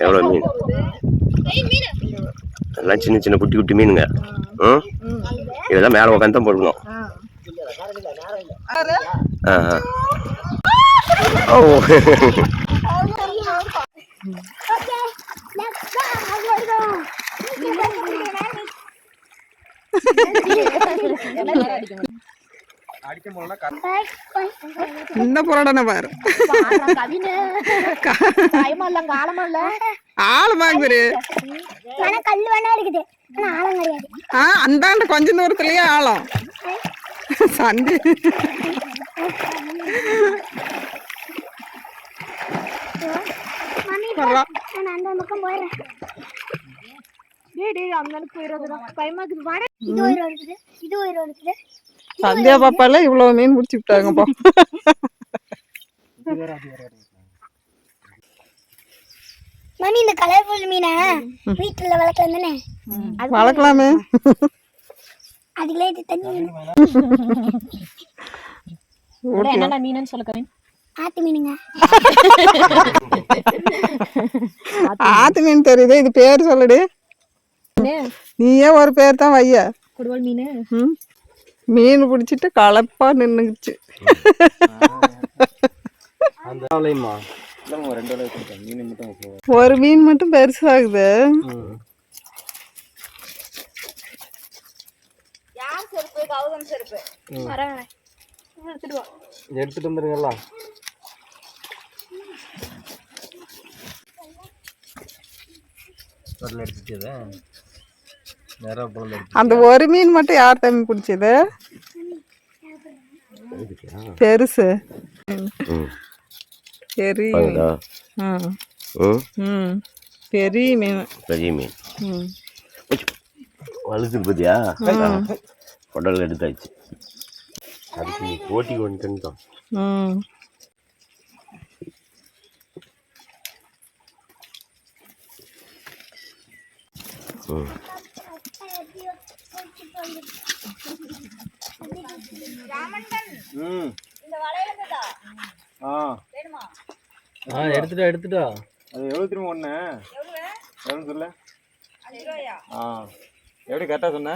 எவ்வளோ மீன் எல்லாம் சின்ன சின்ன குட்டி குட்டி மீனுங்க. இதெல்லாம் மேலே உட்காந்து தான் போடணும். ஓ இந்த புரடனை பாரு ஆழமாங்குது. அந்தாண்ட கொஞ்ச தூரத்துலயே ஆழம் சண்டு. சந்தியா பாப்பால இவ்வளவு மீன் பிடிச்சி விட்டாங்கப்பா. மணி இந்த கலர்ஃபுல் மீனை வீட்டுல வளர்க்கலாம் தானே? வளர்க்கலாமே. அதுல இது தண்ணி என்னடா மீனுன்னு சொல்லுங்க. ஆத்து மீனுங்க. ஆத்து மீன் தெரியுது. இது பேர் சொல்லுடி. நீயே ஒரு பேர் தான் வைய. கொடுவல் மீன். மீன் பிடிச்சிட்டு கலப்பா நின்னுச்சு. ஒரு மீன் மட்டும் பெருசாகுது. எடுத்துட்டு வந்துருங்களா? அந்த ஒரு மீன் மட்டும் யார் தம்பி பிடிச்சது? பெருசு பெரிய மீன். பெரிய மீன் வலுது பத்தியா? உடல் எடுத்தாச்சு. அதுக்கு நீ போட்டி வந்துட்டேன். எடுத்துட்டா. அது எவ்வளவு திரும்ப ஒண்ணு எவ்வளவு சொல்ல? எப்படி கரெக்டா சொன்ன?